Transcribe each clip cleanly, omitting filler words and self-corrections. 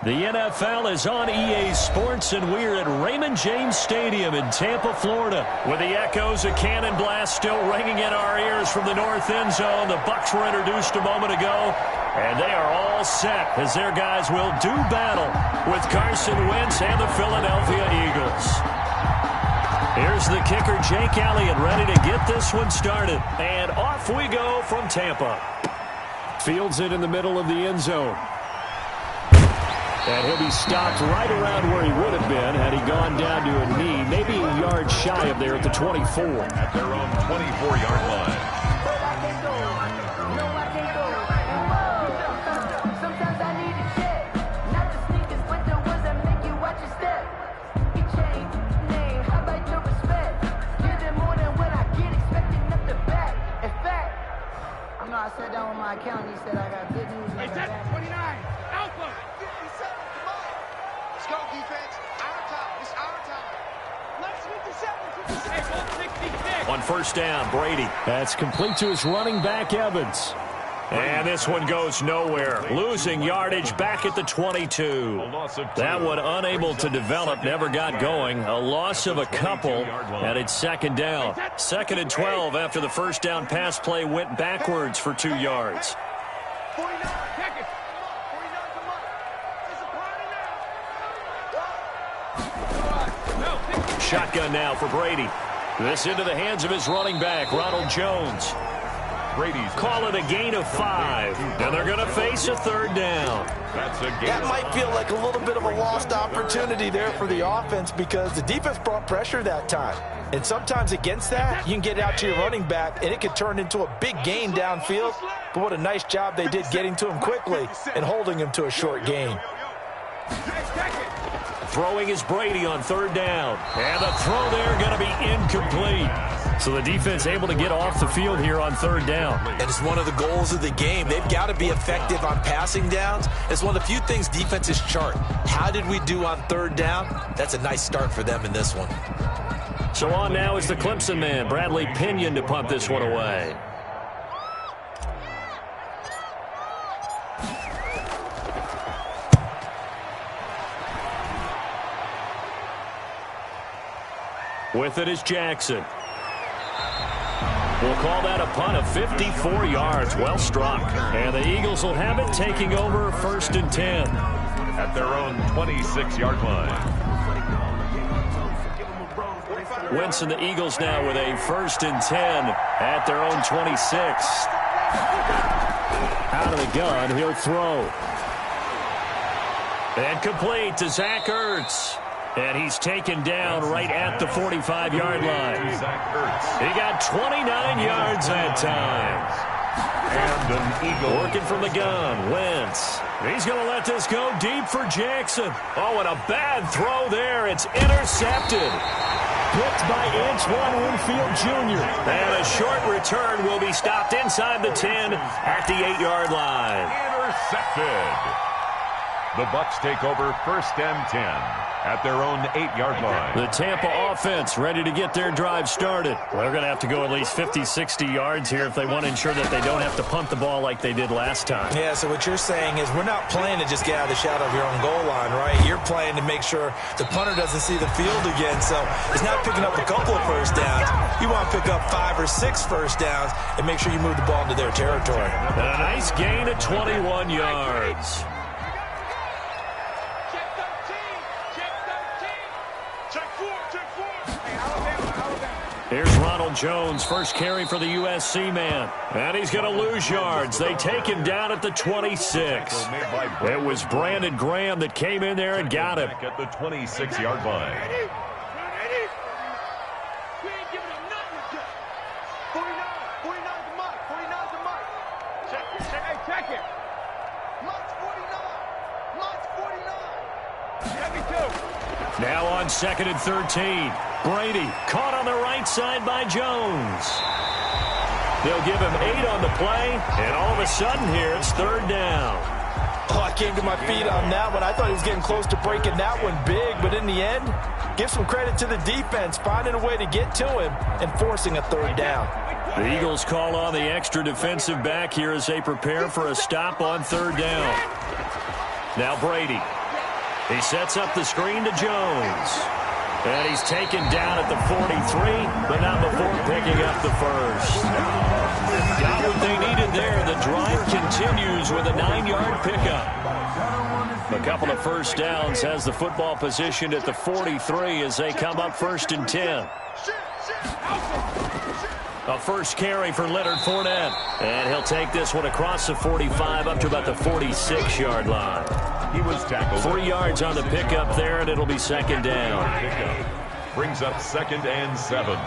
The NFL is on EA Sports, and we're at Raymond James Stadium in Tampa, Florida. With the echoes of cannon blast still ringing in our ears from the north end zone, the Bucs were introduced a moment ago, and they are all set as their guys will do battle with Carson Wentz and the Philadelphia Eagles. Here's the kicker, Jake Elliott, ready to get this one started. And off we go from Tampa. Fields it in the middle of the end zone. And he'll be stopped right around where he would have been had he gone down to a knee, maybe a yard shy of there at the 24. At their own 24-yard line. I sat down with my accountant. He said I got good news. Hey, 29, Alpha. 57, come on. Let's go, defense. Our time. It's our time. Let's 57, 56. Hey, 66. On first down, Brady. That's complete to his running back, Evans. And this one goes nowhere. Losing yardage back at the 22. That one unable to develop, never got going. A loss of a couple, and it's second down. Second and 12 after the first down pass play went backwards for 2 yards. 49. Check it. 49, come on. It's a party now. Shotgun now for Brady. This into the hands of his running back, Ronald Jones. Brady's Call it a gain of 5, and they're going to face a third down. That's a gain. That might feel like a little bit of a lost opportunity there for the offense because the defense brought pressure that time. And sometimes against that, you can get out to your running back, and it could turn into a big gain downfield. But what a nice job they did getting to him quickly and holding him to a short gain. Throwing is Brady on third down. And the throw there going to be incomplete. So the defense able to get off the field here on third down. And it's one of the goals of the game. They've got to be effective on passing downs. It's one of the few things defenses chart. How did we do on third down? That's a nice start for them in this one. So on now is the Clemson man, Bradley Pinion, to punt this one away. With it is Jackson. We'll call that a punt of 54 yards. Well struck. And the Eagles will have it, taking over first and 10. At their own 26-yard line. Wentz and the Eagles now with a first and 10 at their own 26. Out of the gun, he'll throw. And complete to Zach Ertz. And he's taken down right at the 45-yard line. He got 29 yards that time. And an Eagle working from the gun. Wentz. He's going to let this go deep for Jackson. Oh, and a bad throw there. It's intercepted. Picked by Antoine Winfield Jr. And a short return will be stopped inside the 10 at the 8-yard line. intercepted. The Bucs take over first and 10. At their own 8-yard line. The Tampa offense ready to get their drive started. They're going to have to go at least 50, 60 yards here if they want to ensure that they don't have to punt the ball like they did last time. Yeah, so what you're saying is we're not playing to just get out of the shadow of your own goal line, right? You're playing to make sure the punter doesn't see the field again. So it's not picking up a couple of first downs. You want to pick up 5 or 6 first downs and make sure you move the ball into their territory. And a nice gain of 21 yards. Here's Ronald Jones, first carry for the USC man. And he's going to lose yards. They take him down at the 26. It was Brandon Graham that came in there and got him. At the 26-yard line. Check it. Mike's 49. Now on second and 13. Brady caught on the right side by Jones. They'll give him 8 on the play, and all of a sudden here it's third down. Oh, I came to my feet on that one. I thought he was getting close to breaking that one big, but in the end, give some credit to the defense, finding a way to get to him and forcing a third down. The Eagles call on the extra defensive back here as they prepare for a stop on third down. Now Brady He sets up the screen to Jones. And he's taken down at the 43, but not before picking up the first. Got what they needed there. The drive continues with a 9-yard pickup. A couple of first downs, has the football positioned at the 43 as they come up 1st and 10. A first carry for Leonard Fournette. And he'll take this one across the 45 up to about the 46-yard line. He was tackled. 3 yards on the pickup there, and it'll be 2nd down. Brings up 2nd and 7.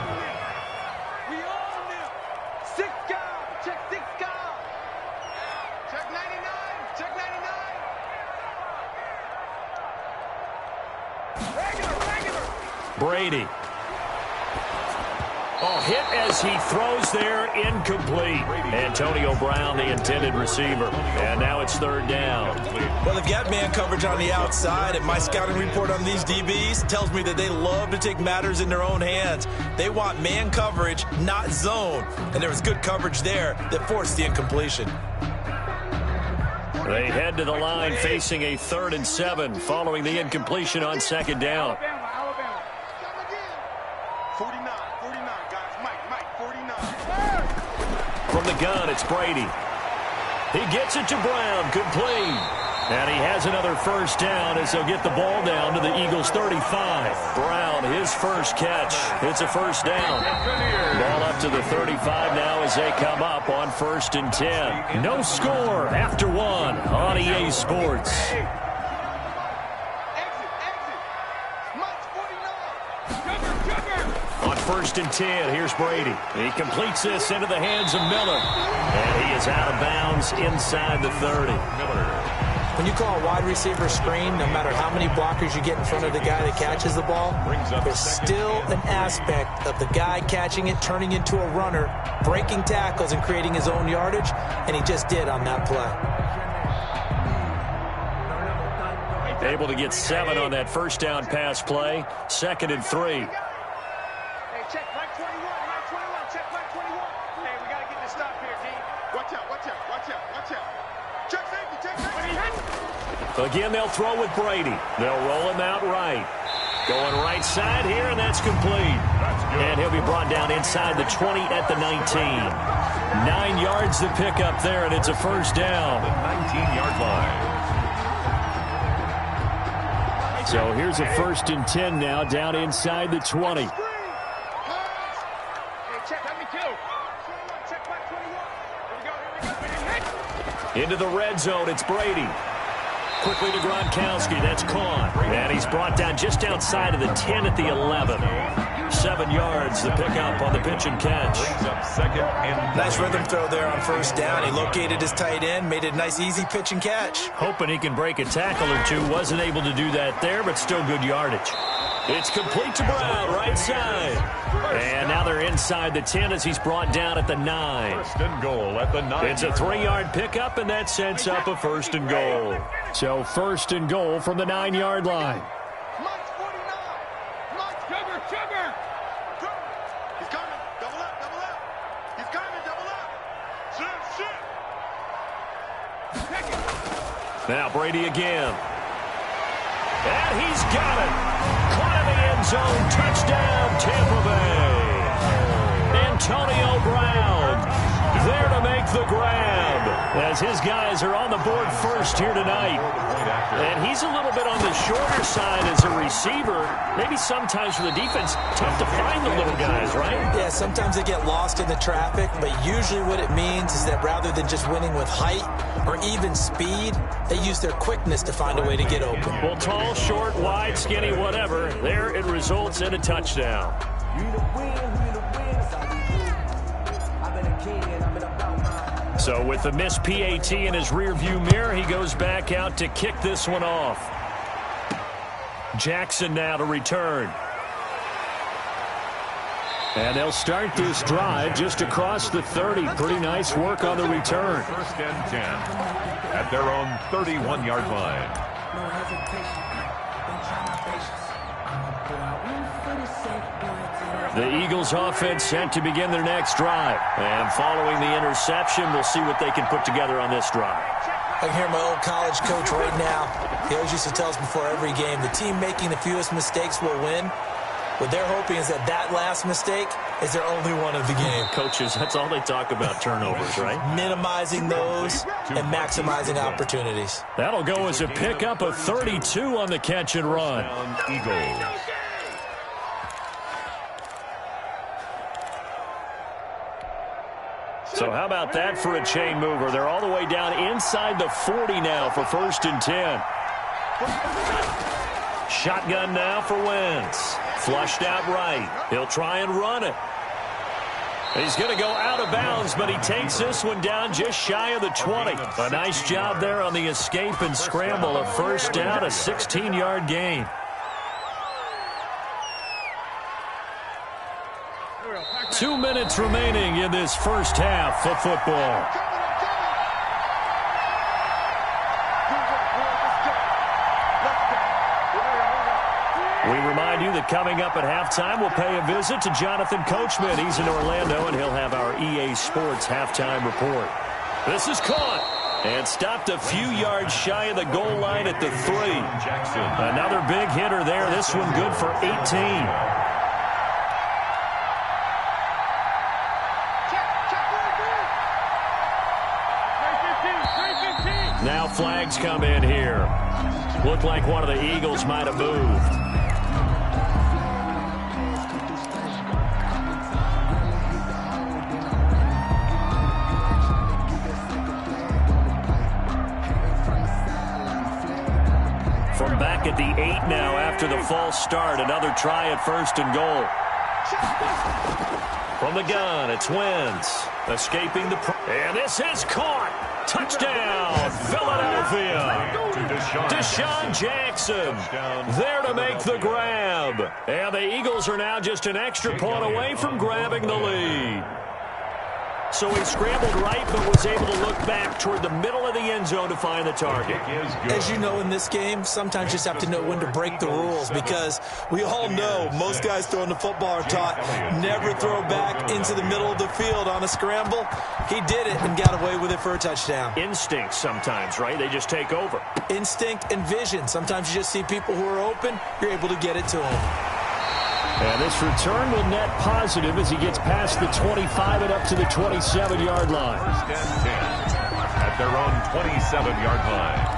We all knew. 6 guys. Check 6 guys. Check 99. Check 99. Regular. Brady. Oh, hit as he throws there, incomplete. Antonio Brown, the intended receiver. And now it's 3rd down. Well, they've got man coverage on the outside, and my scouting report on these DBs tells me that they love to take matters in their own hands. They want man coverage, not zone. And there was good coverage there that forced the incompletion. They head to the line facing a 3rd and 7 following the incompletion on 2nd down. Alabama. 49, guys. Mike, 49. From the gun, it's Brady. He gets it to Brown, complete. And he has another first down as they'll get the ball down to the Eagles' 35. Brown, his first catch. It's a first down. Ball up to the 35 now as they come up on 1st and 10. No score after 1 on EA Sports. Exit. Mike's 49. On 1st and 10, here's Brady. He completes this into the hands of Miller. And he is out of bounds inside the 30. When you call a wide receiver screen, no matter how many blockers you get in front of the guy that catches the ball, there's still an aspect of the guy catching it, turning into a runner, breaking tackles and creating his own yardage, and he just did on that play. Able to get 7 on that first down pass play. 2nd and 3. Hey, check Mike 21. Check Mike 21. Hey, we got to get this stop here, King. Watch out. Check safety. Again, they'll throw with Brady. They'll roll him out right. Going right side here, and that's complete. And he'll be brought down inside the 20 at the 19. 9 yards to pick up there, and it's a first down. The 19-yard line. So here's a 1st and 10 now, down inside the 20. Hey, check me too. 21. Check Mike 21. Here we go. Into the red zone, it's Brady. Quickly to Gronkowski, that's caught. And he's brought down just outside of the 10 at the 11. 7 yards, the pickup on the pitch and catch. Brings up 2nd and 9. Nice rhythm throw there on 1st down. He located his tight end, made it a nice, easy pitch and catch. Hoping he can break a tackle or two. Wasn't able to do that there, but still good yardage. It's complete to Brown, right side. And now they're inside the 10 as he's brought down at the 9. 1st and goal at the 9. It's a 3-yard pickup, and that sets up a 1st and goal. So 1st and goal from the 9-yard line. Mike's 49. Mike's Sugar. He's coming. Double up. He's coming. Double up. Shit. Now Brady again. And he's got it. Caught in the end zone. Touchdown, Tampa Bay. Antonio Brown there to make the grab as his guys are on the board first here tonight. And he's a little bit on the shorter side as a receiver. Maybe sometimes for the defense, tough to find the little guys, right? Yeah, sometimes they get lost in the traffic, but usually what it means is that rather than just winning with height or even speed, they use their quickness to find a way to get open. Well, tall, short, wide, skinny, whatever, there it results in a touchdown. So with the missed PAT in his rearview mirror, he goes back out to kick this one off. Jackson now to return. And they'll start this drive just across the 30. Pretty nice work on the return. 1st and 10 at their own 31-yard line. The Eagles offense set to begin their next drive. And following the interception, we'll see what they can put together on this drive. I can hear my old college coach right now. He always used to tell us before every game, the team making the fewest mistakes will win. What they're hoping is that last mistake is their only one of the game. Coaches, that's all they talk about, turnovers, right? Minimizing those and maximizing opportunities. That'll go as a pickup of 32 on the catch and run. Eagles. So how about that for a chain mover? They're all the way down inside the 40 now for 1st and 10. Shotgun now for Wentz. Flushed out right. He'll try and run it. He's going to go out of bounds, but he takes this one down just shy of the 20. A nice job there on the escape and scramble. A 1st down, a 16-yard gain. Two minutes remaining in this first half of football. We remind you that coming up at halftime, we'll pay a visit to Jonathan Coachman. He's in Orlando, and he'll have our EA Sports halftime report. This is caught and stopped a few yards shy of the goal line at the 3. Another big hitter there. This one good for 18. Now flags come in here. Looked like one of the Eagles might have moved. From back at the 8 now after the false start. Another try at 1st and goal. From the gun, it's Wentz. Escaping the... And this is caught. Touchdown, Philadelphia. Deshaun Jackson there to make the grab. And the Eagles are now just an extra point away from grabbing the lead. So he scrambled right, but was able to look back toward the middle of the end zone to find the target. As you know in this game, sometimes you just have to know when to break the rules, because we all know most guys throwing the football are taught never throw back into the middle of the field on a scramble. He did it and got away with it for a touchdown. Instinct sometimes, right? They just take over. Instinct and vision. Sometimes you just see people who are open, you're able to get it to them. And this return will net positive as he gets past the 25 and up to the 27-yard line. 1st and 10 at their own 27-yard line.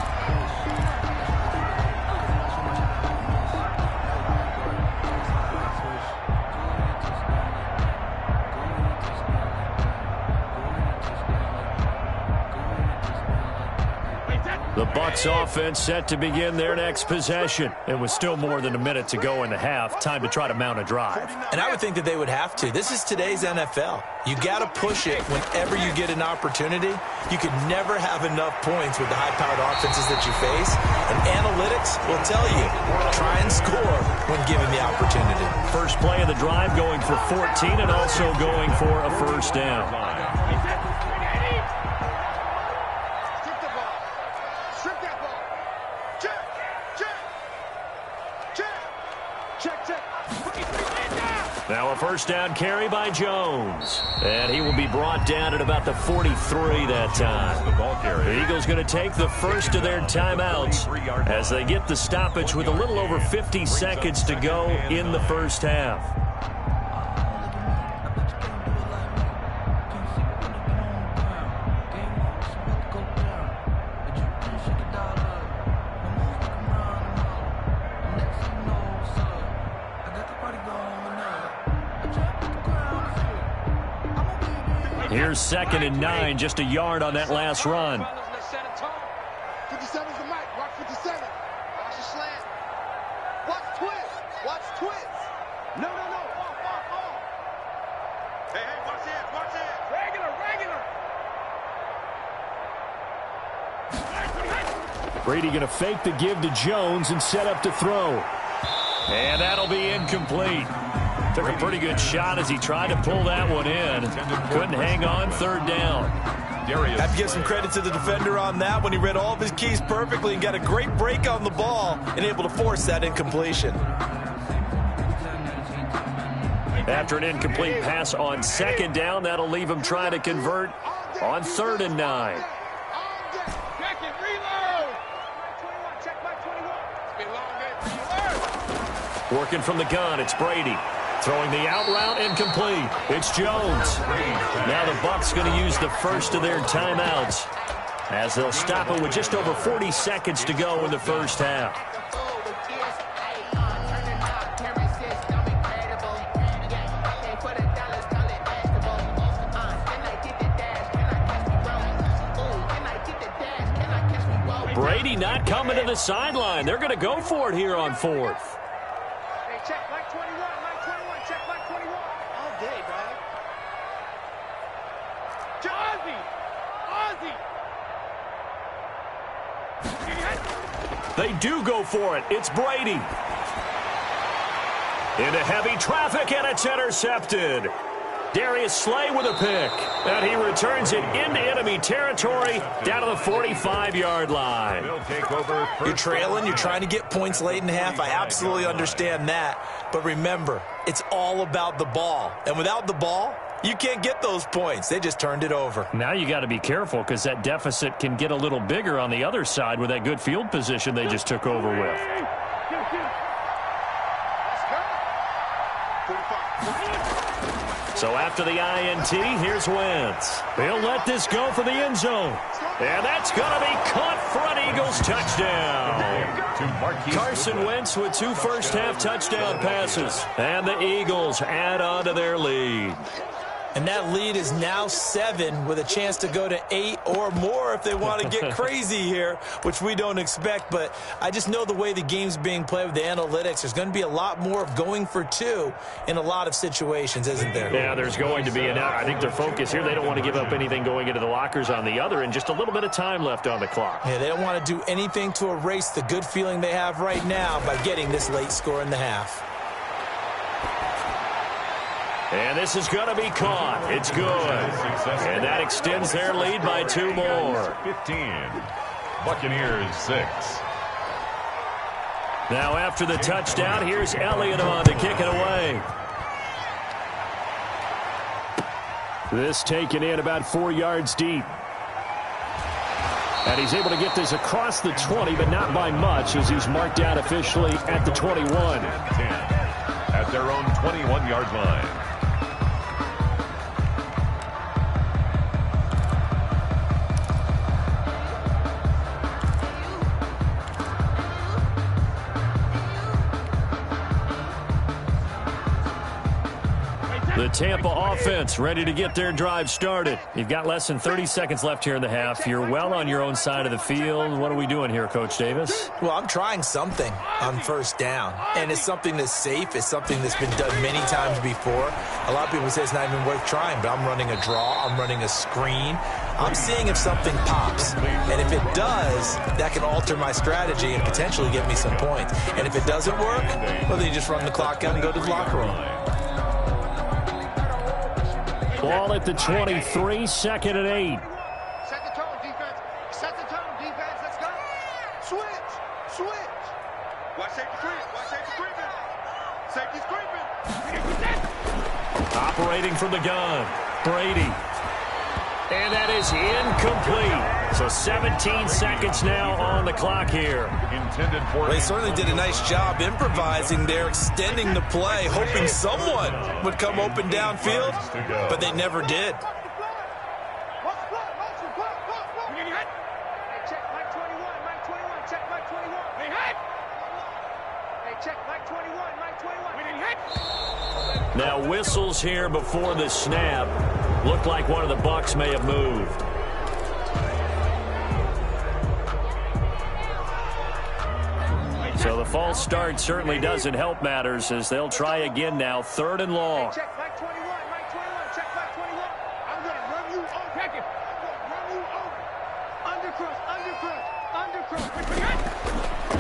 The Bucs offense set to begin their next possession. It was still more than a minute to go in the half. Time to try to mount a drive. And I would think that they would have to. This is today's NFL. You got to push it whenever you get an opportunity. You can never have enough points with the high-powered offenses that you face. And analytics will tell you, try and score when given the opportunity. First play of the drive going for 14 and also going for a 1st down. Now a 1st down carry by Jones. And he will be brought down at about the 43 that time. The Eagles going to take the first of their timeouts as they get the stoppage with a little over 50 seconds to go in the first half. Here's 2nd and 9, just a yard on that last run. 57's the mic. Watch 57. Watch the slant. Watch twist. Watch twist. No. Fall. Hey, watch it. Regular. Brady going to fake the give to Jones and set up to throw. And that'll be incomplete. Took a pretty good shot as he tried to pull that one in. Couldn't hang on, 3rd down. Have to give some credit to the defender on that when he read all of his keys perfectly and got a great break on the ball and able to force that incompletion. After an incomplete pass on 2nd down, that'll leave him trying to convert on 3rd and 9. Working from the gun, it's Brady. Throwing the out route, incomplete. It's Jones. Now the Bucs going to use the first of their timeouts as they'll stop it with just over 40 seconds to go in the first half. Brady not coming to the sideline. They're going to go for it here on fourth. Hey, check Mike 21, Mike 21, check Mike 21. All day, dog. Ozzy! They do go for it. It's Brady. Into heavy traffic, and it's intercepted. Darius Slay with a pick. And he returns it into enemy territory down to the 45-yard line. You're trailing. You're trying to get points late in half. I absolutely understand that. But remember, it's all about the ball. And without the ball, you can't get those points. They just turned it over. Now you got to be careful because that deficit can get a little bigger on the other side with that good field position they just took over with. So after the INT, here's Wentz. He'll let this go for the end zone. And that's going to be caught for an Eagles touchdown. Carson Wentz with 2 first-half touchdown passes. And the Eagles add on to their lead. And that lead is now 7 with a chance to go to 8 or more if they want to get crazy here, which we don't expect. But I just know the way the game's being played with the analytics, there's going to be a lot more of going for 2 in a lot of situations, isn't there? Yeah, there's going to be. And I think their focus here, they don't want to give up anything going into the lockers on the other, and just a little bit of time left on the clock. Yeah, they don't want to do anything to erase the good feeling they have right now by getting this late score in the half. And this is going to be caught. It's good. And that extends their lead by 2 more. 15. Buccaneers 6. Now after the touchdown, here's Elliott on to kick it away. This taken in about 4 yards deep. And he's able to get this across the 20, but not by much as he's marked out officially at the 21. 10 at their own 21-yard line. The Tampa offense ready to get their drive started. You've got less than 30 seconds left here in the half. You're well on your own side of the field. What are we doing here, Coach Davis? Well, I'm trying something on first down, and it's something that's safe. It's something that's been done many times before. A lot of people say it's not even worth trying, but I'm running a draw. I'm running a screen. I'm seeing if something pops, and if it does, that can alter my strategy and potentially get me some points. And if it doesn't work, well, then you just run the clock out and go to the locker room. Ball at the 23, 2nd and 8. Set the tone, defense. Set the tone, defense. Let's go. Switch. Switch. Watch safety creep. Watch safety creeping. Safety's creeping. Operating from the gun. Brady. And that is incomplete. So 17 seconds now on the clock here. Intended for. They certainly did a nice job improvising there, extending the play, hoping someone would come open downfield, but they never did. Hey, check Mike 21, Mike 21, check Mike 21. Hey, check Mike 21, Mike 21. Now whistles here before the snap. Looked like one of the Bucs may have moved. So the false start certainly doesn't help matters as they'll try again now. 3rd and long. Check Mike 21, Mike 21, check Mike 21. I'm going to run you over. Check it. I'm going to run you over. Undercross.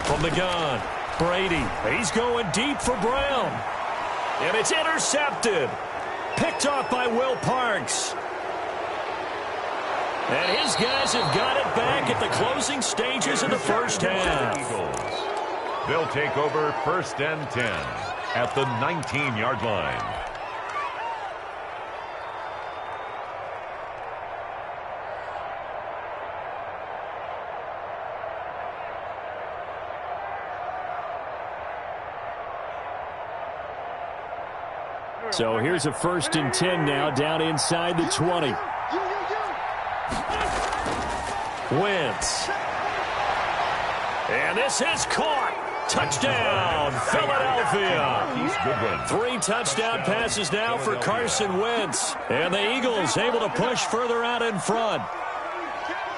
From the gun, Brady. He's going deep for Brown. And it's intercepted. Picked off by Will Parks. And his guys have got it back at the closing stages of the first half. They'll take over 1st and 10 at the 19-yard line. So here's a 1st and 10 now, down inside the 20. Wentz. And this is caught. Touchdown, Philadelphia. 3 touchdown passes now for Carson Wentz. And the Eagles able to push further out in front.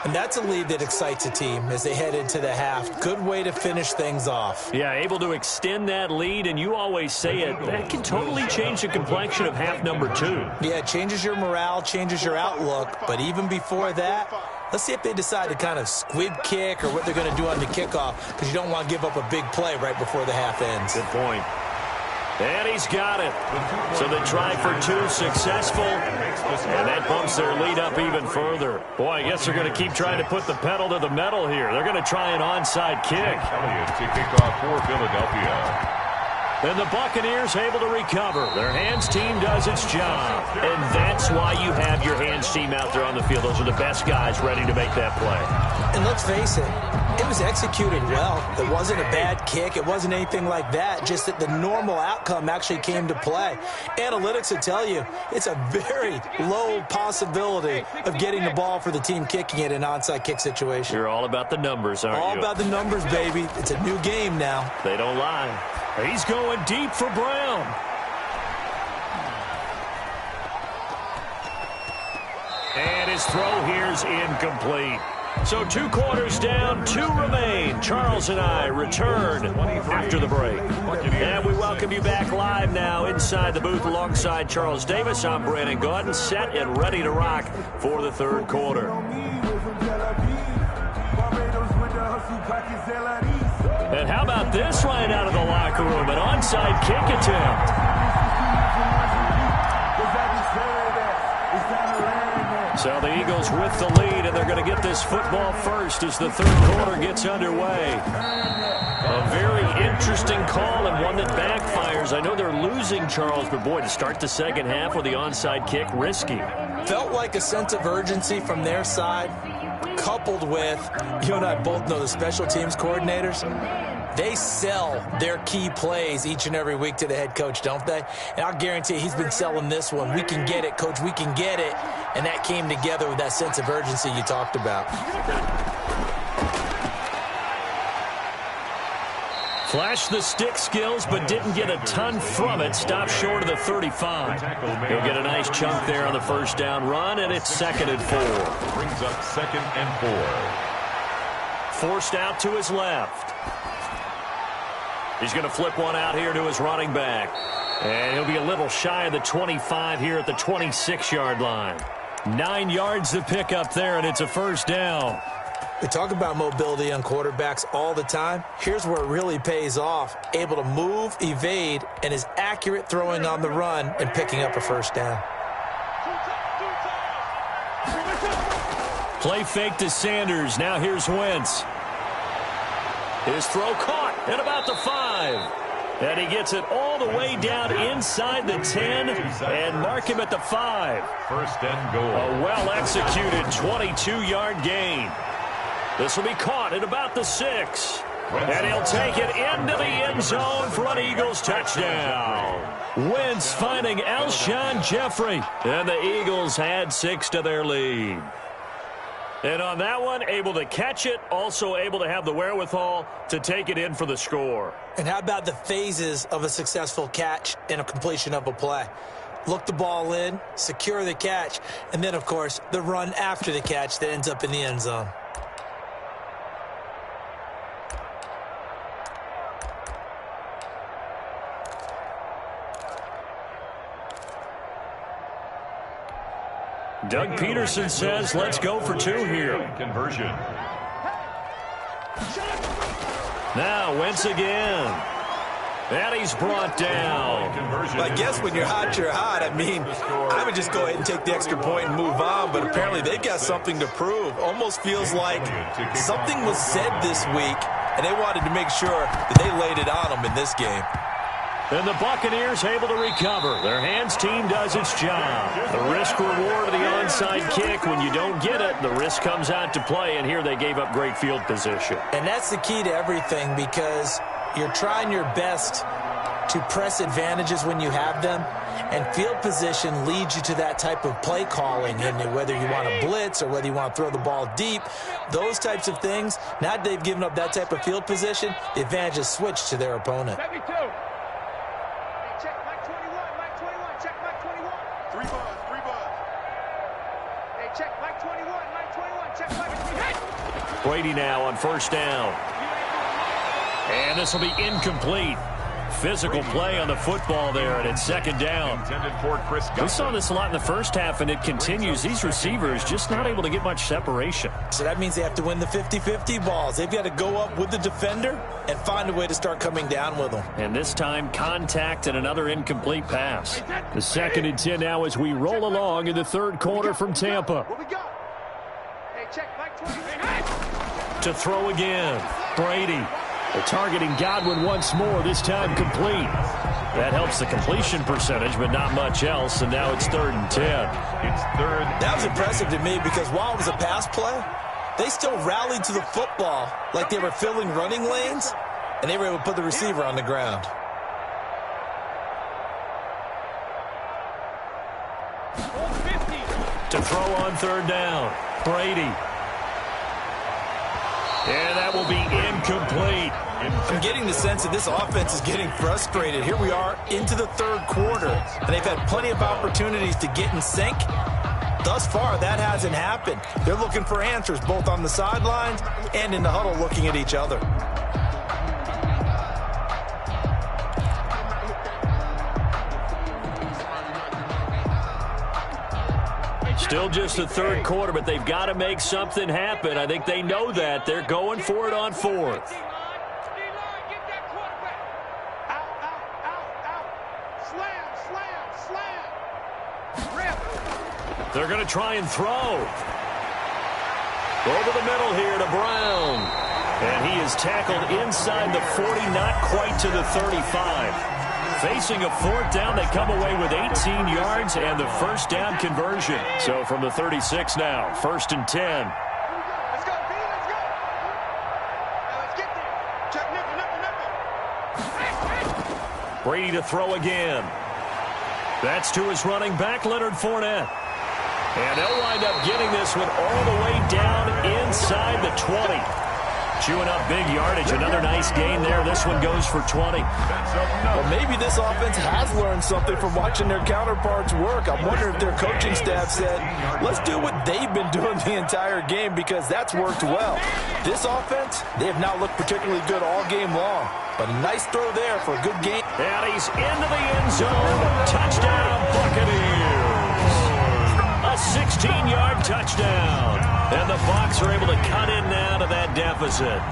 And that's a lead that excites a team as they head into the half. Good way to finish things off. Yeah, able to extend that lead, and you always say it, that can totally change the complexion of half number 2. Yeah, it changes your morale, changes your outlook. But even before that, let's see if they decide to kind of squib kick or what they're going to do on the kickoff, because you don't want to give up a big play right before the half ends. Good point. And he's got it. So they try for 2, successful. And that bumps their lead up even further. Boy, I guess they're going to keep trying to put the pedal to the metal here. They're going to try an onside kick. Elliott to kick off for Philadelphia. And the Buccaneers able to recover. Their hands team does its job. And that's why you have your hands team out there on the field. Those are the best guys ready to make that play. And let's face it, it was executed well. It wasn't a bad kick. It wasn't anything like that. Just that the normal outcome actually came to play. Analytics will tell you it's a very low possibility of getting the ball for the team kicking it in an onside kick situation. You're all about the numbers, aren't you? All about the numbers, baby. It's a new game now. They don't lie. He's going deep for Brown. And his throw here's incomplete. So 2 quarters down, 2 remain. Charles and I return after the break. And we welcome you back live now inside the booth alongside Charles Davis. I'm Brandon Gordon, set and ready to rock for the 3rd quarter. And how about this right out of the locker room? An onside kick attempt. So the Eagles with the lead, and they're going to get this football first as the 3rd quarter gets underway. A very interesting call and one that backfires. I know they're losing, Charles, but boy, to start the 2nd half with the onside kick, risky. Felt like a sense of urgency from their side, coupled with, you and I both know the special teams coordinators, they sell their key plays each and every week to the head coach, don't they? And I'll guarantee he's been selling this one. We can get it, coach, we can get it. And that came together with that sense of urgency you talked about. Flashed the stick skills, but didn't get a ton from it. Stopped short of the 35. He'll get a nice chunk there on the 1st down run, and it's 2nd and 4. Brings up 2nd and 4. Forced out to his left. He's going to flip one out here to his running back. And he'll be a little shy of the 25 here at the 26-yard line. 9 yards to pick up there, and it's a 1st down. We talk about mobility on quarterbacks all the time. Here's where it really pays off. Able to move, evade, and is accurate throwing on the run and picking up a 1st down. Play fake to Sanders. Now here's Wentz. His throw caught at about the 5. And he gets it all the way down inside the 10 and mark him at the 5. 1st and goal. A well-executed 22-yard gain. This will be caught at about the 6. And he'll take it into the end zone for an Eagles touchdown. Wentz finding Alshon Jeffrey. And the Eagles add 6 to their lead. And on that one, able to catch it, also able to have the wherewithal to take it in for the score. And how about the phases of a successful catch and a completion of a play? Look the ball in, secure the catch, and then, of course, the run after the catch that ends up in the end zone. Doug Peterson says, let's go for 2 here. Conversion. Now Wentz again. And he's brought down. I guess when you're hot, you're hot. I mean, I would just go ahead and take the extra point and move on, but apparently they've got something to prove. Almost feels like something was said this week, and they wanted to make sure that they laid it on them in this game. And the Buccaneers able to recover. Their hands team does its job. The risk reward of the onside kick. When you don't get it, the risk comes out to play, and here they gave up great field position. And that's the key to everything, because you're trying your best to press advantages when you have them, and field position leads you to that type of play calling, and whether you want to blitz or whether you want to throw the ball deep, those types of things. Now that they've given up that type of field position, the advantage is switched to their opponent. 72. Hey, check Mike 21, Mike 21, check Mike 21. 3 buzz, 3 buzz. Hey, check Mike 21, Mike 21, check Mike 21. Brady now on first down. And this will be incomplete. Physical play on the football there, and it's second down. Intended for Chris We saw this a lot in the first half, and it continues. These receivers just not able to get much separation. So that means they have to win the 50-50 balls. They've got to go up with the defender and find a way to start coming down with them. And this time, contact and another incomplete pass. The 2nd and 10 now as we roll along in the third quarter from Tampa. What we got? Hey, check Mike 20. Hey, To throw again, Brady. They're targeting Godwin once more, this time complete. That helps the completion percentage, but not much else, and now it's 3rd and 10. It's 3rd. That was impressive to me because while it was a pass play, they still rallied to the football like they were filling running lanes, and they were able to put the receiver on the ground. To throw on 3rd down, Brady. And that will be incomplete. I'm getting the sense that this offense is getting frustrated. Here we are into the 3rd quarter, and they've had plenty of opportunities to get in sync. Thus far, that hasn't happened. They're looking for answers both on the sidelines and in the huddle looking at each other. Still just the 3rd quarter, but they've got to make something happen. I think they know that. They're going for it on 4th. They're going to try and throw. Over the middle here to Brown. And he is tackled inside the 40, not quite to the 35. Facing a 4th down, they come away with 18 yards and the first down conversion. So from the 36 now, 1st and 10. Let's go, B, let's go. Now let's get there. Check nickel. Brady to throw again. That's to his running back, Leonard Fournette. And they'll wind up getting this one all the way down inside the 20. Chewing up big yardage. Another nice gain there. This one goes for 20. Well, maybe this offense has learned something from watching their counterparts work. I'm wondering if their coaching staff said, let's do what they've been doing the entire game because that's worked well. This offense, they have not looked particularly good all game long. But a nice throw there for a good game. And he's into the end zone. Touchdown, Buccaneers. A 16-yard touchdown. And the Bucs are able to cut in now to that deficit.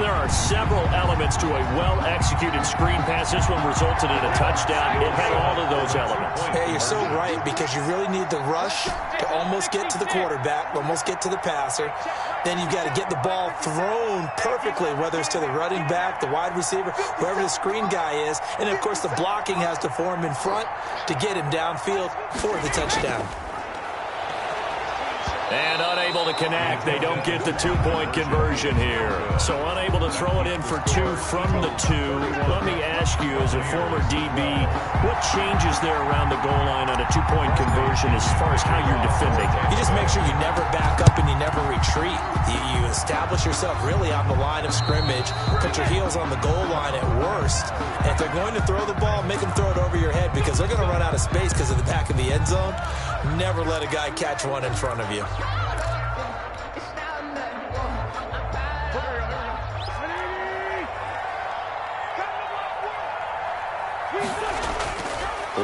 There are several elements to a well-executed screen pass. This one resulted in a touchdown. It had all of those elements. Hey, you're so right because you really need the rush to almost get to the quarterback, almost get to the passer. Then you've got to get the ball thrown perfectly, whether it's to the running back, the wide receiver, whoever the screen guy is. And, of course, the blocking has to form in front to get him downfield for the touchdown. And unable to connect. They don't get the 2-point conversion here. So unable to throw it in for 2 from the 2. Let me ask you, as a former DB, what changes there around the goal line on a 2-point conversion as far as how you're defending? You just make sure you never back up and you never retreat. You establish yourself really on the line of scrimmage, put your heels on the goal line at worst. And if they're going to throw the ball, make them throw it over your head because they're going to run out of space because of the back of the end zone. Never let a guy catch one in front of you.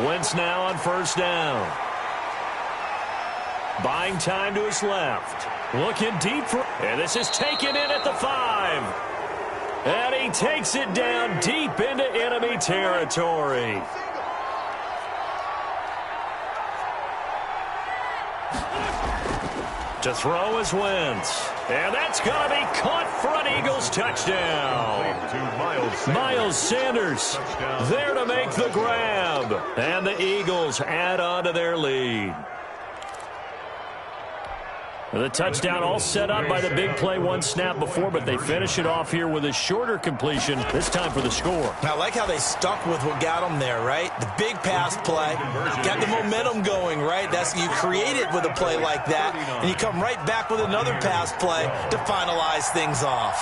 Wentz now on first down. Buying time to his left. Looking deep for... And this is taken in at the 5. And he takes it down deep into enemy territory. To throw is Wentz. And that's going to be caught for an Eagles touchdown. Miles Sanders there to make the grab. And the Eagles add on to their lead. The touchdown all set up by the big play one snap before, but they finish it off here with a shorter completion, this time for the score. I like how they stuck with what got them there, right? The big pass play, got the momentum going, right? You create it with a play like that, and you come right back with another pass play to finalize things off.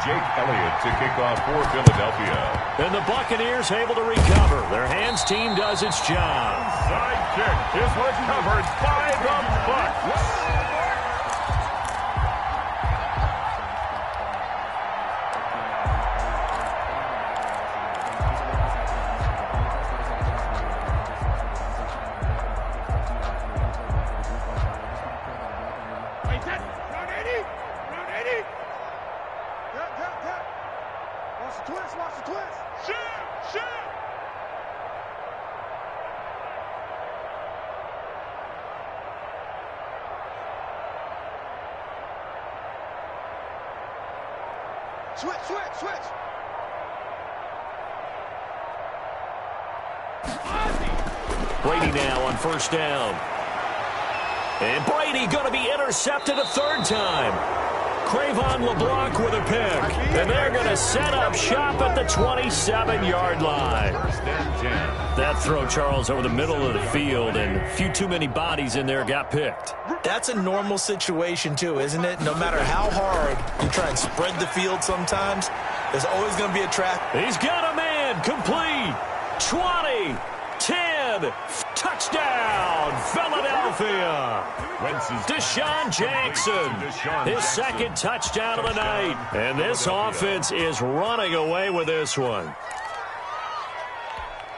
Jake Elliott to kick off for Philadelphia. And the Buccaneers able to recover. Their hands team does its job. Side kick is recovered by the Bucs. Switch. Brady now on first down. And Brady going to be intercepted a third time. Cravon LeBlanc with a pick. And they're going to set up shop at the 27-yard line. First and 10. That throw, Charles, over the middle of the field, and a few too many bodies in there got picked. That's a normal situation, too, isn't it? No matter how hard you try and spread the field sometimes, there's always going to be a trap. He's got a man. Complete. 20. 10. Touchdown, Philadelphia. Deshaun Jackson, his second touchdown of the night. And this offense is running away with this one.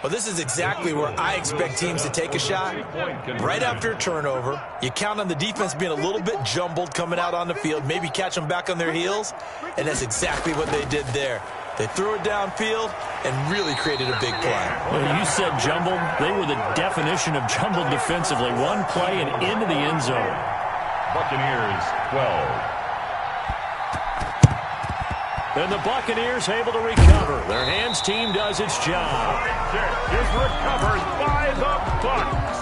Well, this is exactly where I expect teams to take a shot. Right after a turnover, you count on the defense being a little bit jumbled coming out on the field, maybe catch them back on their heels, and that's exactly what they did there. They threw it downfield and really created a big play. Well, you said jumbled. They were the definition of jumbled defensively. One play and into the end zone. Buccaneers 12. And the Buccaneers able to recover. Their hands team does its job. Side kick is recovered by the Bucs.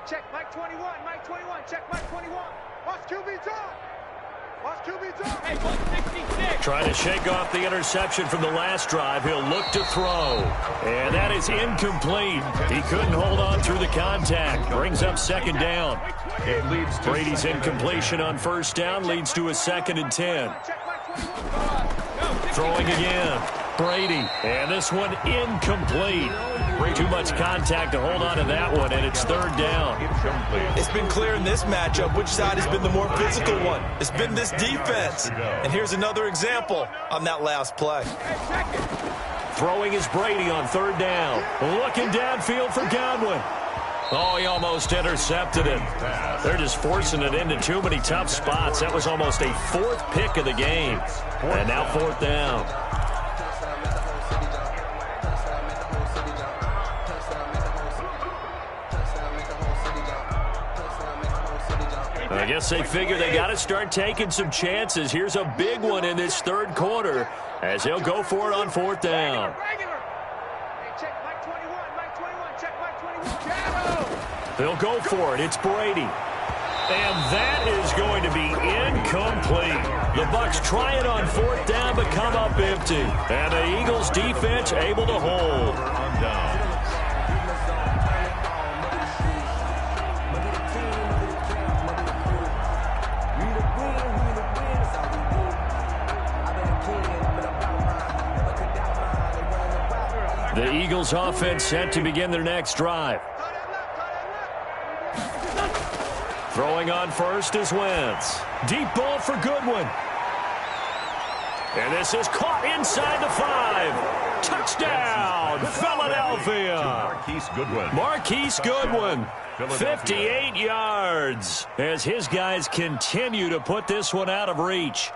Check Mike 21, check Mike 21. Watch QB drop. Watch QB drop. Hey, 166. Trying to shake off the interception from the last drive. He'll look to throw. And that is incomplete. He couldn't hold on through the contact. Brings up second down. It leads to Brady's incompletion on first down leads to a 2nd and 10. Throwing again. Brady. And this one incomplete. Too much contact to hold on to that one, and it's third down. It's been clear in this matchup which side has been the more physical one. It's been this defense. And here's another example on that last play. Throwing is Brady on third down. Looking downfield for Godwin. Oh, he almost intercepted it. They're just forcing it into too many tough spots. That was almost a fourth pick of the game. And now fourth down. I guess they figure they got to start taking some chances. Here's a big one in this third quarter as he'll go for it on fourth down. Check Mike 21, check Mike 21. They'll go for it. It's Brady. And that is going to be incomplete. The Bucs try it on fourth down but come up empty. And the Eagles defense able to hold. The Eagles offense set to begin their next drive. Throwing on first is Wentz. Deep ball for Goodwin. And this is caught inside the 5. Touchdown, Philadelphia. Marquise Goodwin, 58 yards, as his guys continue to put this one out of reach.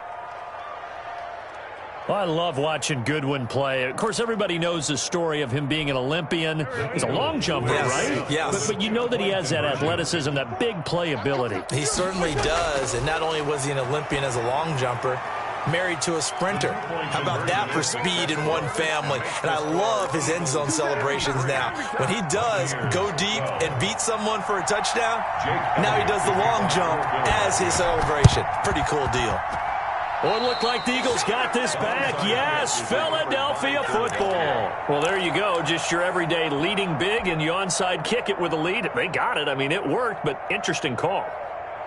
Well, I love watching Goodwin play. Of course, everybody knows the story of him being an Olympian. He's a long jumper, right? Yes. But you know that he has that athleticism, that big play ability. He certainly does. And not only was he an Olympian as a long jumper, married to a sprinter. How about that for speed in one family? And I love his end zone celebrations now. When he does go deep and beat someone for a touchdown, now he does the long jump as his celebration. Pretty cool deal. Well, it looked like the Eagles got this back. Yes, Philadelphia football. Well, there you go. Just your everyday leading big, and you onside kick it with a lead. They got it. I mean, it worked, but interesting call.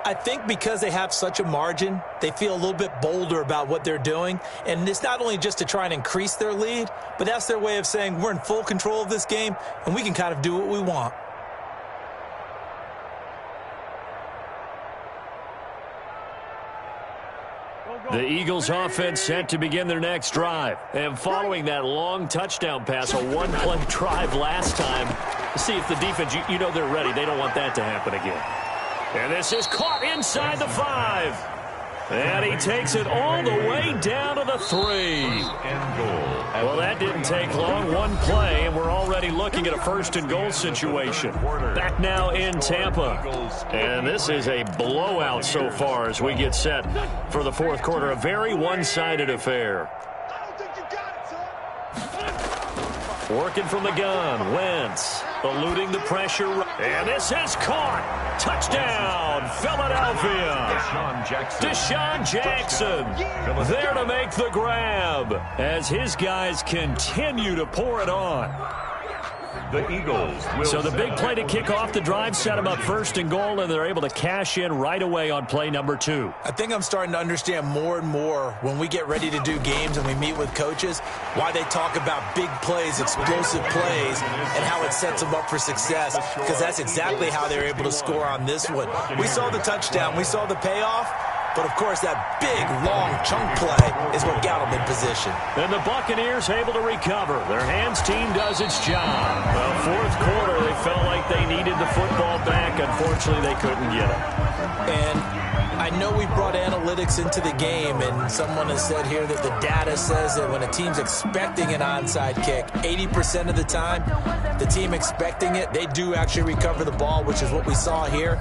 I think because they have such a margin, they feel a little bit bolder about what they're doing. And it's not only just to try and increase their lead, but that's their way of saying we're in full control of this game, and we can kind of do what we want. The Eagles offense set to begin their next drive. And following that long touchdown pass, a one-play drive last time, see if the defense, you know they're ready. They don't want that to happen again. And this is caught inside the 5. And he takes it all the way down to the 3. Well, that didn't take long. One play, and we're already looking at a first-and-goal situation. Back now in Tampa. And this is a blowout so far as we get set for the fourth quarter. A very one-sided affair. Working from the gun, Wentz eluding the pressure. And this is caught. Touchdown, Philadelphia. Deshaun Jackson there to make the grab as his guys continue to pour it on. The Eagles will So the big play to kick off the drive set them up first and goal, and they're able to cash in right away on play number 2. I think I'm starting to understand more and more when we get ready to do games and we meet with coaches why they talk about big plays, explosive plays, and how it sets them up for success, because that's exactly how they're able to score on this one. We saw the touchdown. We saw the payoff. But, of course, that big, long chunk play is what got them in position. And the Buccaneers able to recover. Their hands team does its job. Well, fourth quarter, they felt like they needed the football back. Unfortunately, they couldn't get it. And I know we brought analytics into the game, and someone has said here that the data says that when a team's expecting an onside kick, 80% of the time, the team expecting it, they do actually recover the ball, which is what we saw here.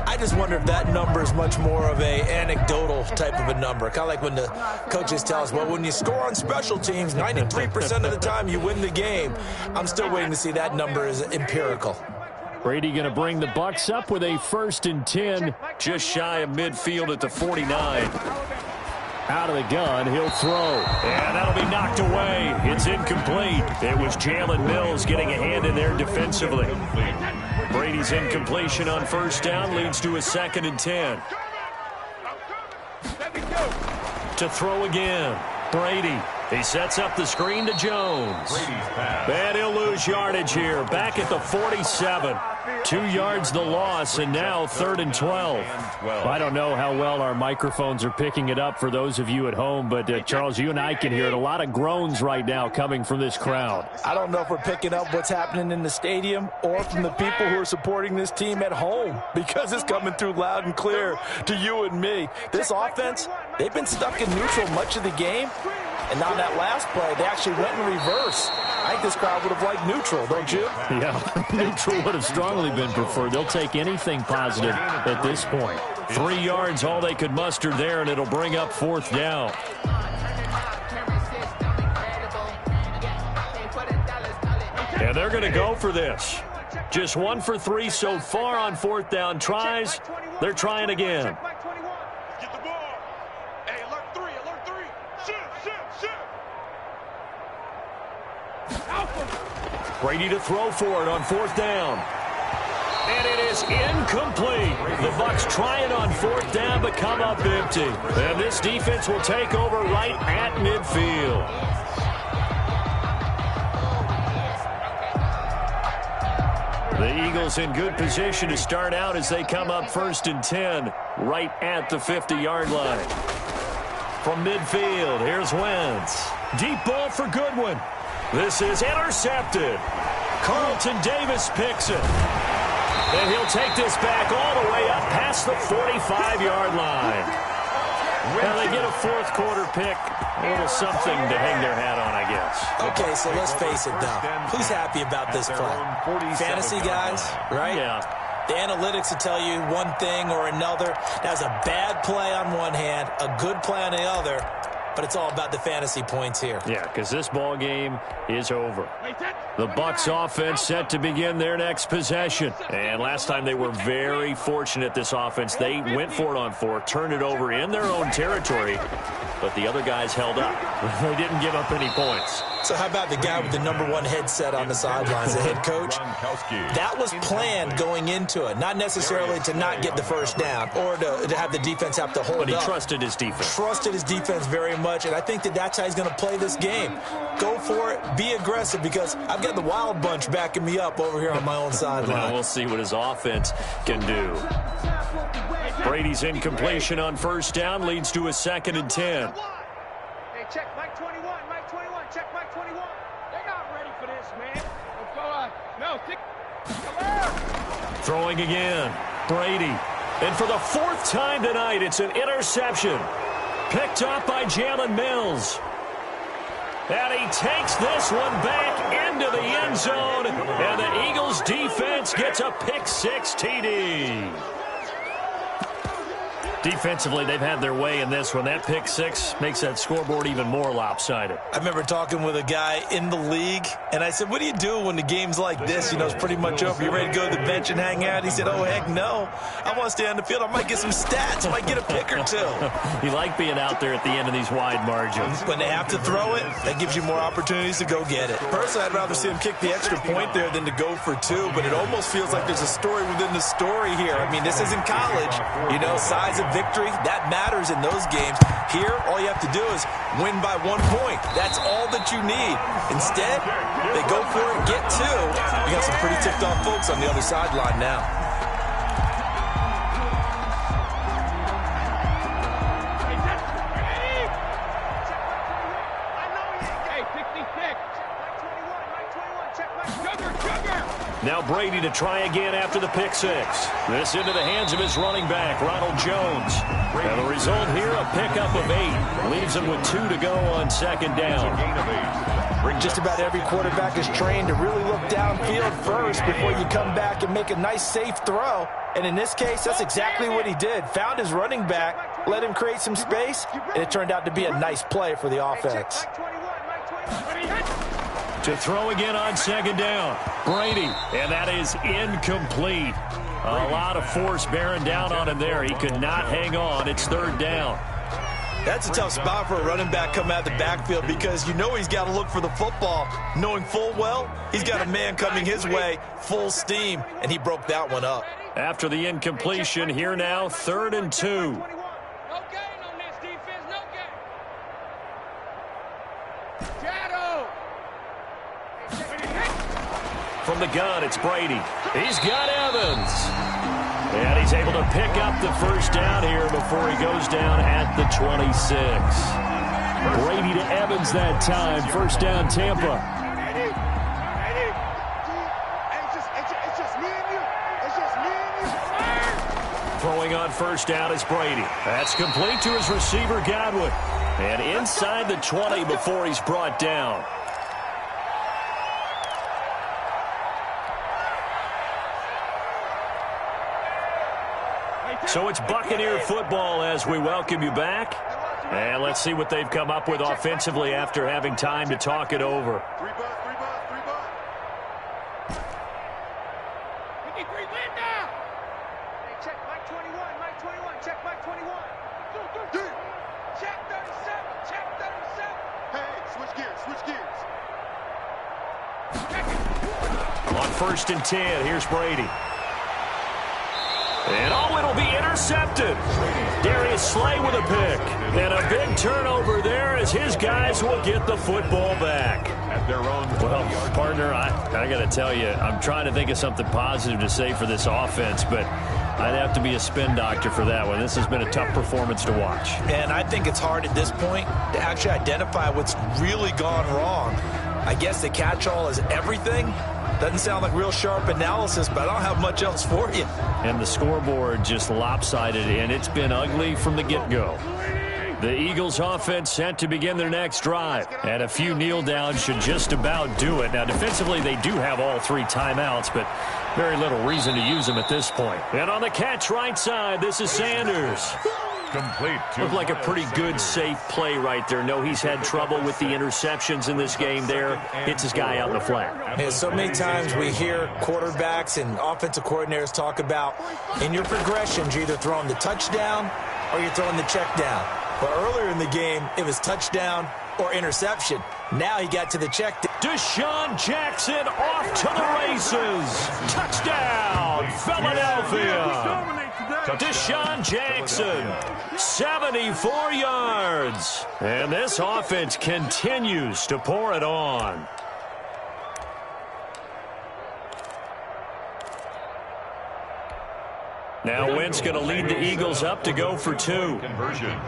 I just wonder if that number is much more of a anecdotal type of a number. Kind of like when the coaches tell us, well, when you score on special teams, 93% of the time you win the game. I'm still waiting to see that number is empirical. Brady going to bring the Bucs up with a 1st and 10, just shy of midfield at the 49. Out of the gun, he'll throw. And that'll be knocked away. It's incomplete. It was Jalen Mills getting a hand in there defensively. Brady's incompletion on first down leads to a 2nd and 10. To throw again. Brady. He sets up the screen to Jones. And he'll lose yardage here. Back at the 47. 2 yards the loss, and now 3rd and 12. I don't know how well our microphones are picking it up for those of you at home, but Charles, you and I can hear it. A lot of groans right now coming from this crowd. I don't know if we're picking up what's happening in the stadium or from the people who are supporting this team at home, because it's coming through loud and clear to you and me. This offense, they've been stuck in neutral much of the game. And on that last play, they actually went in reverse. I think this crowd would have liked neutral, don't you? Yeah, neutral would have strongly been preferred. They'll take anything positive at this point. 3 yards, all they could muster there, and it'll bring up 4th down. And they're going to go for this. Just 1 for 3 so far on 4th down tries. They're trying again. Brady to throw for it on 4th down. And it is incomplete. The Bucs try it on 4th down, but come up empty. And this defense will take over right at midfield. The Eagles in good position to start out as they come up 1st and 10 right at the 50-yard line. From midfield, here's Wentz. Deep ball for Goodwin. This is intercepted. Carlton Davis picks it. And he'll take this back all the way up past the 45-yard line. Well, they get a fourth quarter pick. A little something to hang their hat on, I guess. Okay, so let's face it, though. Who's happy about this play? Fantasy guys, right? Yeah. The analytics will tell you one thing or another. That was a bad play on one hand, a good play on the other, but it's all about the fantasy points here. Yeah, because this ball game is over. The Bucs offense set to begin their next possession. And last time they were very fortunate, this offense. They went for it on fourth, turned it over in their own territory, but the other guys held up. They didn't give up any points. So how about the guy with the #1 headset on the sidelines, the head coach? That was planned going into it, not necessarily to not get the first down or to have the defense have to hold up. But he trusted his defense. Trusted his defense very much, and I think that's how he's going to play this game. Go for it, be aggressive, because I've got the wild bunch backing me up over here on my own sideline. Now we'll see what his offense can do. Brady's incompletion on first down leads to a 2nd and 10. Hey, check Mike 21, Mike 21, check Mike 21. They're not ready for this, man. Let's go on. No, come on. Throwing again, Brady. And for the 4th time tonight, it's an interception. Picked up by Jalen Mills. And he takes this one back into the end zone. And the Eagles defense gets a pick-6 TD. Defensively, they've had their way in this one. That pick-6 makes that scoreboard even more lopsided. I remember talking with a guy in the league, and I said, what do you do when the game's like this? You know, it's pretty much over. You ready to go to the bench and hang out? He said, oh, heck no. I want to stay on the field. I might get some stats. I might get a pick or two. You like being out there at the end of these wide margins. When they have to throw it, that gives you more opportunities to go get it. Personally, I'd rather see him kick the extra point there than to go for 2, but it almost feels like there's a story within the story here. I mean, this isn't college. You know, size of victory, that matters in those games. Here, all you have to do is win by 1 point. That's all that you need. Instead, they go for it, get 2. You got some pretty ticked off folks on the other sideline now. Now Brady to try again after the pick-6. This into the hands of his running back, Ronald Jones. And the result here, a pickup of 8. Leaves him with 2 to go on 2nd down. Just about every quarterback is trained to really look downfield first before you come back and make a nice, safe throw. And in this case, that's exactly what he did. Found his running back, let him create some space, and it turned out to be a nice play for the offense. To throw again on 2nd down. Brady, and that is incomplete. A lot of force bearing down on him there. He could not hang on. It's 3rd down. That's a tough spot for a running back coming out of the backfield because you know he's got to look for the football, knowing full well he's got a man coming his way full steam, and he broke that one up. After the incompletion, here now, 3rd and 2. From the gun, it's Brady. He's got Evans. And he's able to pick up the first down here before he goes down at the 26. Brady to Evans that time. First down, Tampa. Throwing on first down is Brady. That's complete to his receiver, Godwin. And inside the 20 before he's brought down. So it's Buccaneer football as we welcome you back. And let's see what they've come up with offensively after having time to talk it over. 3 bucks. Land down. Hey, check Mike 21, Mike 21, check Mike 21. Check 37, check 37. Hey, switch gears. On 1st and 10, here's Brady. And it'll be intercepted. Darius Slay with a pick. And a big turnover there as his guys will get the football back. At their own. Well, partner, I got to tell you, I'm trying to think of something positive to say for this offense, but I'd have to be a spin doctor for that one. This has been a tough performance to watch. And I think it's hard at this point to actually identify what's really gone wrong. I guess the catch-all is everything. Doesn't sound like real sharp analysis, but I don't have much else for you. And the scoreboard just lopsided, and it's been ugly from the get-go. The Eagles offense set to begin their next drive. And a few kneel downs should just about do it. Now, defensively, they do have all 3 timeouts, but very little reason to use them at this point. And on the catch right side, this is Sanders. Complete. Looked like a pretty good, safe play right there. No, he's had trouble with the interceptions in this game there. Hits his guy out in the flat. And so many times we hear quarterbacks and offensive coordinators talk about in your progressions, you're either throwing the touchdown or you're throwing the check down. But earlier in the game, it was touchdown or interception. Now he got to the check down. Deshaun Jackson off to the races. Touchdown, Philadelphia. Deshaun Jackson, 74 yards. And this offense continues to pour it on. Now Wentz going to lead the Eagles up to go for 2. Conversion.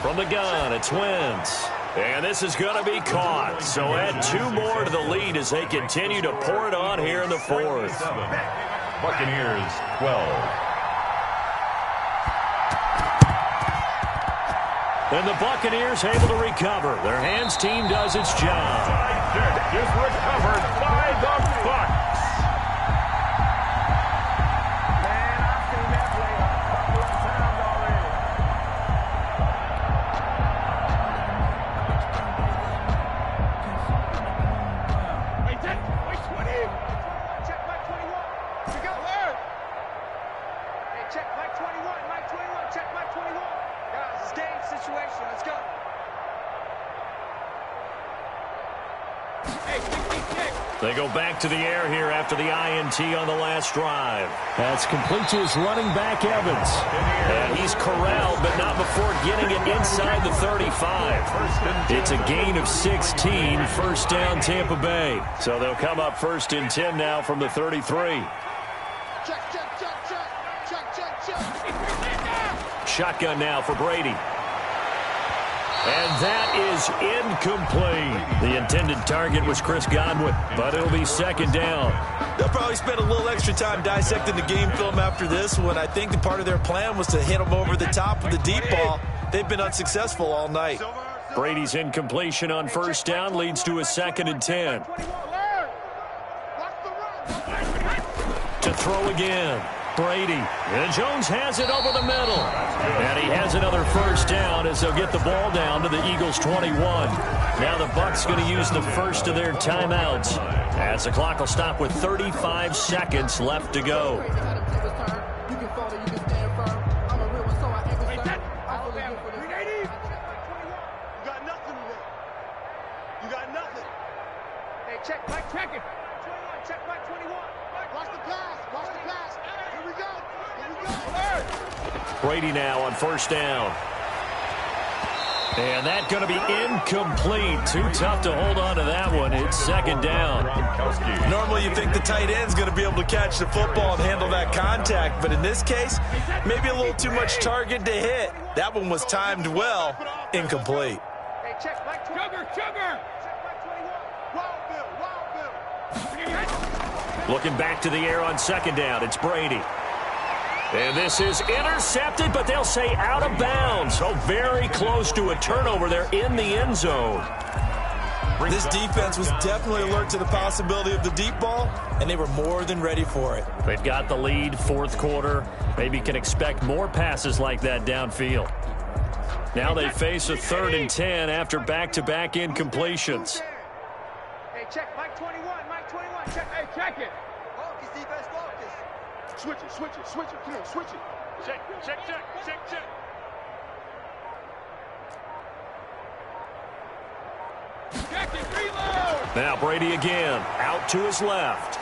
From the gun, it's Wentz. And this is going to be caught. So add 2 more to the lead as they continue to pour it on here in the 4th. Buccaneers 12. And the Buccaneers able to recover. Their hands team does its job. Kick is recovered by the Bucs. Man, I've seen that play a couple of times already. Wait, wait, 20. Check Mike 21. We go. Hey, check Mike 21. Mike 21. Check Mike 21. Guys, it's game situation. Let's go. Hey, kick. They go back to the air here after the INT on the last drive. That's complete to his running back, Evans. And he's corralled, but not before getting it inside the 35. It's a gain of 16, first down Tampa Bay. So they'll come up 1st and 10 now from the 33. Check. Shotgun now for Brady. And that is incomplete. The intended target was Chris Godwin, but it'll be 2nd down. They'll probably spend a little extra time dissecting the game film after this one. I think the part of their plan was to hit them over the top with the deep ball. They've been unsuccessful all night. Brady's incompletion on 1st down leads to a 2nd and 10. To throw again. Brady. And Jones has it over the middle. And he has another 1st down as they'll get the ball down to the Eagles' 21. Now the Bucs going to use the first of their timeouts as the clock will stop with 35 seconds left to go. You got nothing. Hey, check Mike, check it. 21, check Mike 21. Watch the pass. Here we go. Brady now on 1st down. And that's going to be incomplete. Too tough to hold on to that one. It's 2nd down. Normally you think the tight end's going to be able to catch the football and handle that contact, but in this case, maybe a little too much target to hit. That one was timed well. Incomplete. Hey, check Mike 21. Sugar. Check Mike 21. Wild Bill. Looking back to the air on 2nd down. It's Brady. And this is intercepted, but they'll say out of bounds. So very close to a turnover there in the end zone. This defense was definitely alert to the possibility of the deep ball, and they were more than ready for it. They've got the lead, 4th quarter. Maybe can expect more passes like that downfield. Now they face a 3rd and 10 after back-to-back incompletions. Hey, check Mike 21. Mike 21. Check. Hey, check it. Focus, defense, focus. Switch it. Come on, switch it. Check. Check it, reload. Now Brady again, out to his left.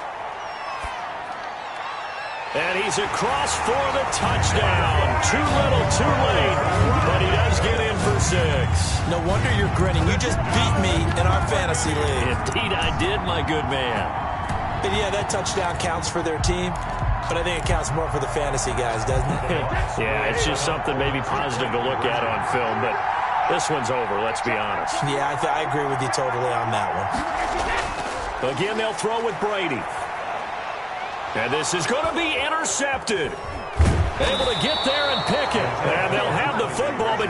And he's across for the touchdown. Too little, too late, but he does get in for 6. No wonder you're grinning. You just beat me in our fantasy league. Indeed I did, my good man. And yeah, that touchdown counts for their team, but I think it counts more for the fantasy guys, doesn't it? Yeah, it's just something maybe positive to look at on film, but this one's over, let's be honest. Yeah, I agree with you totally on that one. Again, they'll throw with Brady. And this is going to be intercepted. Able to get there and pick it.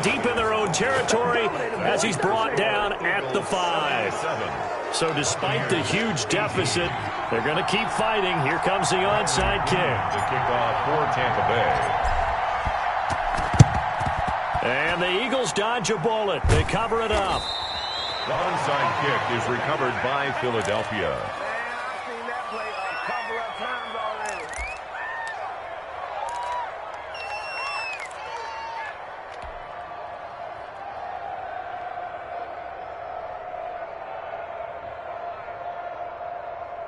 deep in their own territory as he's brought down at the 5. So despite the huge deficit, they're going to keep fighting. Here comes the onside kick. The kickoff for Tampa Bay. And the Eagles dodge a bullet. They cover it up. The onside kick is recovered by Philadelphia. Man, I've seen that play a couple of times already.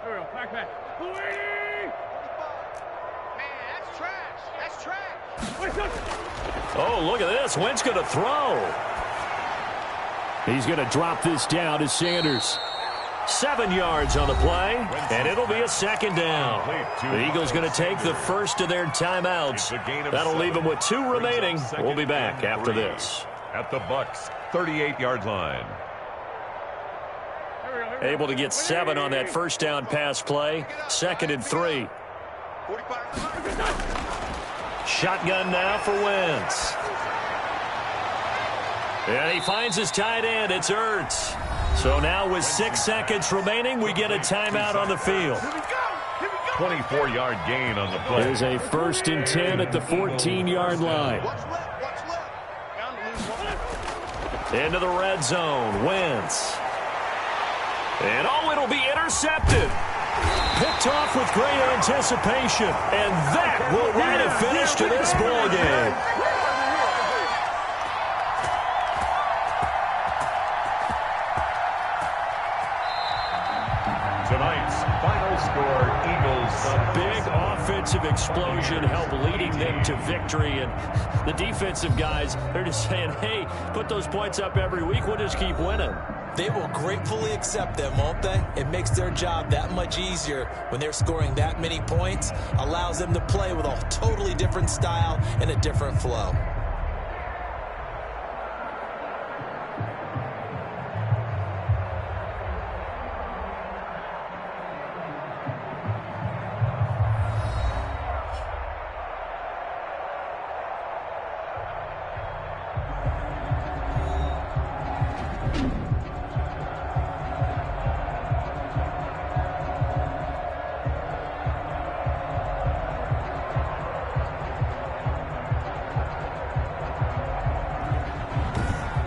Here we go. Back. Man, that's trash. That's trash. Oh, look at this. Wentz going to throw. He's going to drop this down to Sanders. 7 yards on the play, and it'll be a second down. The Eagles going to take the first of their timeouts. That'll leave them with 2 remaining. We'll be back after this. At the Bucs' 38-yard line. Able to get 7 on that first down pass play. 2nd and 3. 45. Shotgun now for Wentz. And he finds his tight end. It's Ertz. So now with 6 seconds remaining, we get a timeout on the field. 24-yard gain on the play. There's a 1st and 10 at the 14-yard line. What's left? Into the red zone. Wentz. And oh, it'll be intercepted. Picked off with great anticipation. And that will write a finish to this ball game. Tonight's final score, Eagles. A big offensive explosion helped leading them to victory. And the defensive guys, they're just saying, hey, put those points up every week. We'll just keep winning. They will gratefully accept them, won't they? It makes their job that much easier when they're scoring that many points. Allows them to play with a totally different style and a different flow.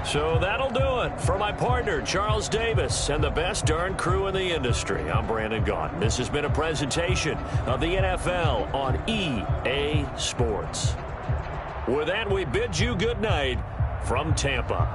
So that'll do it for my partner, Charles Davis, and the best darn crew in the industry. I'm Brandon Gaudin. This has been a presentation of the NFL on EA Sports. With that, we bid you good night from Tampa.